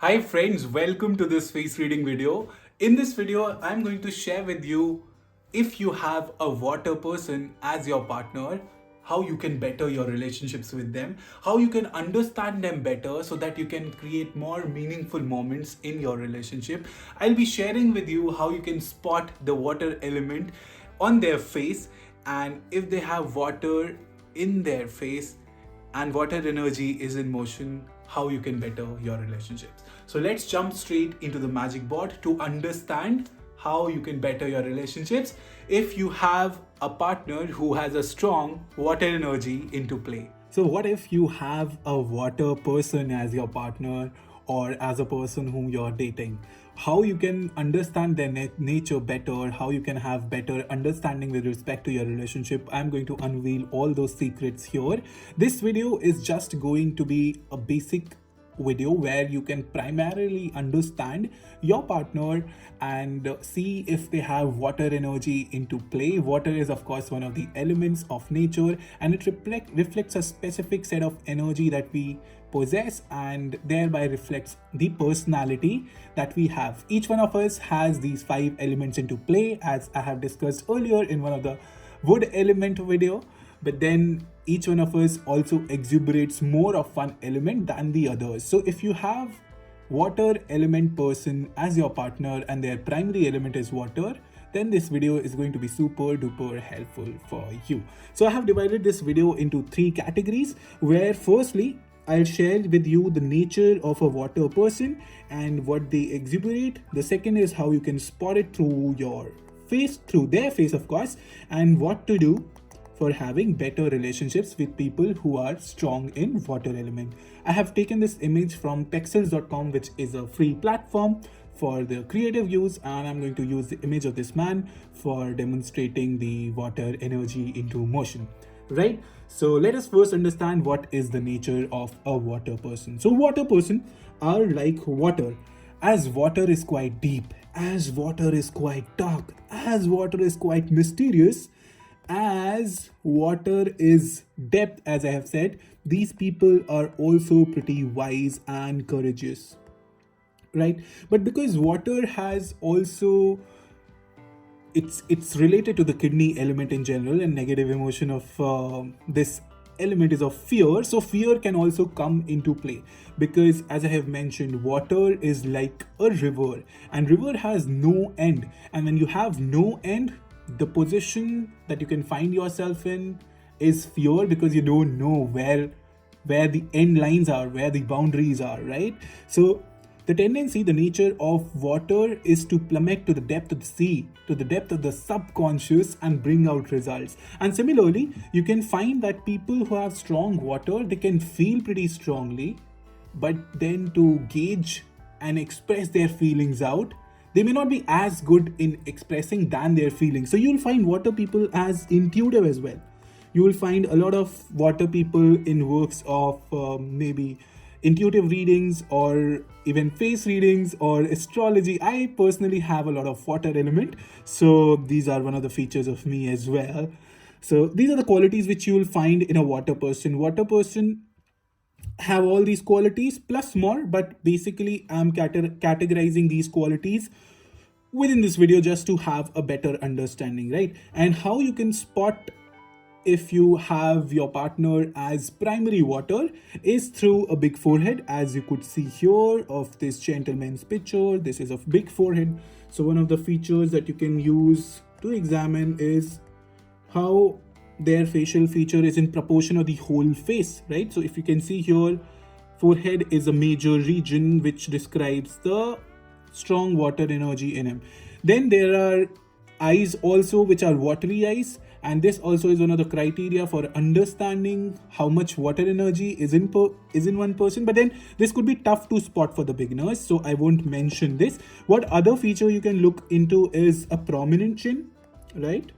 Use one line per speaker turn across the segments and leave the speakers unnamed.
Hi friends, welcome to this face reading video. In this video, I'm going to share with you if you have a water person as your partner, how you can better your relationships with them, how you can understand them better so that you can create more meaningful moments in your relationship. I'll be sharing with you how you can spot the water element on their face, and if they have water in their face and water energy is in motion, how you can better your relationships. So let's jump straight into the magic board to understand how you can better your relationships if you have a partner who has a strong water energy into play. So, what if you have a water person as your partner or as a person whom you're dating? How you can understand their nature better, how you can have better understanding with respect to your relationship. I'm going to unveil all those secrets here. This video is just going to be a basic video where you can primarily understand your partner and see if they have water energy into play. Water is of course one of the elements of nature, and it reflects a specific set of energy that we possess and thereby reflects the personality that we have. Each one of us has these 5 elements into play, as I have discussed earlier in one of the wood element video, but then each one of us also exuberates more of one element than the others. So if you have water element person as your partner and their primary element is water, then this video is going to be super duper helpful for you. So I have divided this video into 3 categories, where firstly I'll share with you the nature of a water person and what they exuberate. The second is how you can spot it through your face, through their face of course, and what to do for having better relationships with people who are strong in water element. I have taken this image from pexels.com, which is a free platform for the creative use, and I'm going to use the image of this man for demonstrating the water energy into motion. Right? So let us first understand what is the nature of a water person. So water person are like water. As water is quite deep, as water is quite dark, as water is quite mysterious, as water is depth, as I have said, these people are also pretty wise and courageous, right? But because water has also, it's related to the kidney element in general, and negative emotion of this element is of fear. So fear can also come into play, because as I have mentioned, water is like a river, and river has no end. And when you have no end, the position that you can find yourself in is fear, because you don't know where the end lines are, where the boundaries are, right? So the tendency, the nature of water is to plummet to the depth of the sea, to the depth of the subconscious, and bring out results. And similarly, you can find that people who have strong water, they can feel pretty strongly, but then to gauge and express their feelings out, they may not be as good in expressing than their feelings. So you'll find water people as intuitive as well. You will find a lot of water people in works of maybe intuitive readings or even face readings or astrology. I personally have a lot of water element, so these are one of the features of me as well. So these are the qualities which you will find in a water person. Water person have all these qualities plus more, but basically I'm categorizing these qualities within this video just to have a better understanding, right? And how you can spot if you have your partner as primary water is through a big forehead, as you could see here of this gentleman's picture. This is of big forehead. So one of the features that you can use to examine is how their facial feature is in proportion of the whole face, right? So if you can see here, forehead is a major region which describes the strong water energy in him. Then there are eyes also, which are watery eyes, and this also is one of the criteria for understanding how much water energy is in one person. But then this could be tough to spot for the beginners, so I won't mention this. What other feature you can look into is a prominent chin, right?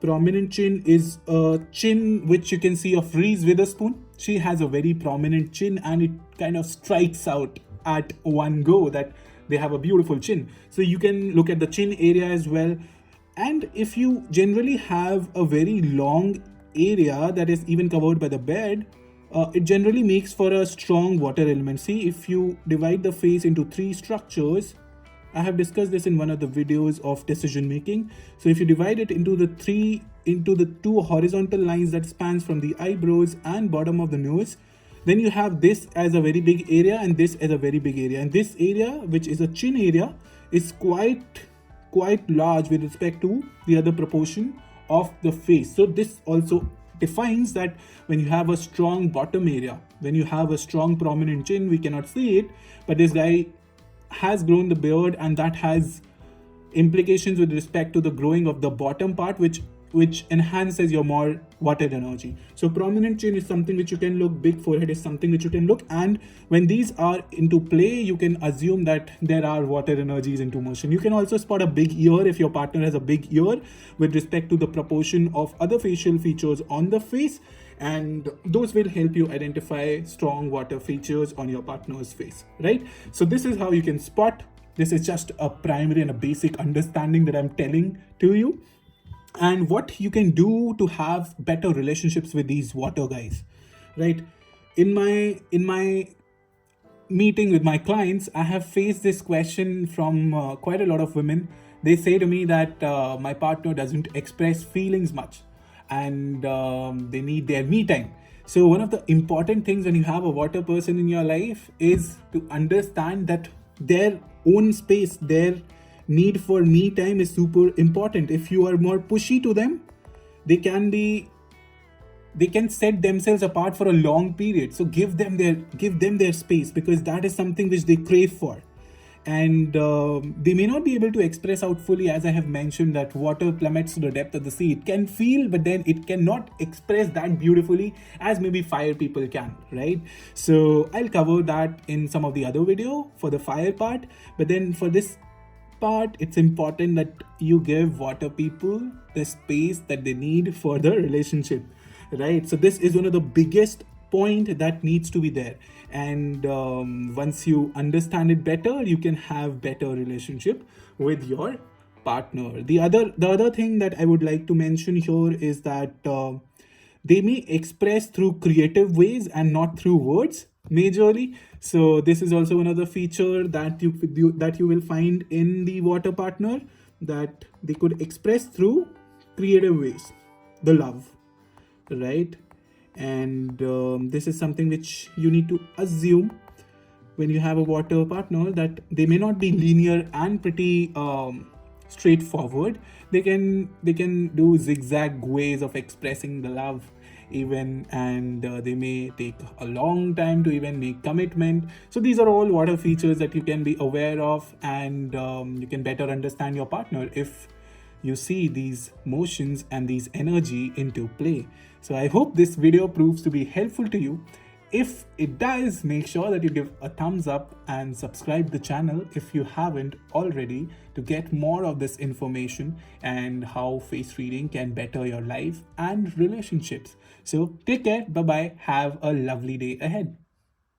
Prominent chin is a chin which you can see of Reese Witherspoon. She has a very prominent chin, and it kind of strikes out at one go that they have a beautiful chin. So you can look at the chin area as well. And if you generally have a very long area that is even covered by the bed, it generally makes for a strong water element. See, if you divide the face into three structures, I have discussed this in one of the videos of decision making. So if you divide it into the two horizontal lines that spans from the eyebrows and bottom of the nose, then you have this as a very big area and this as a very big area. And this area, which is a chin area, is quite large with respect to the other proportion of the face. So this also defines that when you have a strong bottom area, when you have a strong prominent chin, we cannot see it, but this guy has grown the beard, and that has implications with respect to the growing of the bottom part, which enhances your more water energy. So prominent chin is something which you can look, big forehead is something which you can look, and when these are into play, you can assume that there are water energies into motion. You can also spot a big ear if your partner has a big ear with respect to the proportion of other facial features on the face, and those will help you identify strong water features on your partner's face, right? So this is how you can spot. This is just a primary and a basic understanding that I'm telling to you, and what you can do to have better relationships with these water guys, right? In my meeting with my clients, I have faced this question from quite a lot of women. They say to me that my partner doesn't express feelings much, and they need their me time. So one of the important things when you have a water person in your life is to understand that their own space, their need for me time is super important. If you are more pushy to them, they can set themselves apart for a long period. So give them their space, because that is something which they crave for, and they may not be able to express out fully. As I have mentioned, that water plummets to the depth of the sea. It can feel, but then it cannot express that beautifully as maybe fire people can, right? So I'll cover that in some of the other video for the fire part, but then for this part, it's important that you give water people the space that they need for the relationship, right? So this is one of the biggest point that needs to be there, and once you understand it better, you can have better relationship with your partner. The other thing that I would like to mention here is that they may express through creative ways and not through words majorly. So this is also another feature that you will find in the water partner, that they could express through creative ways the love, right? And this is something which you need to assume when you have a water partner, that they may not be linear and pretty straightforward. They can do zigzag ways of expressing the love even, and they may take a long time to even make commitment. So these are all water features that you can be aware of, and you can better understand your partner if you see these motions and these energy into play. So I hope this video proves to be helpful to you. If it does, make sure that you give a thumbs up and subscribe the channel if you haven't already, to get more of this information and how face reading can better your life and relationships. So take care, bye bye, have a lovely day ahead.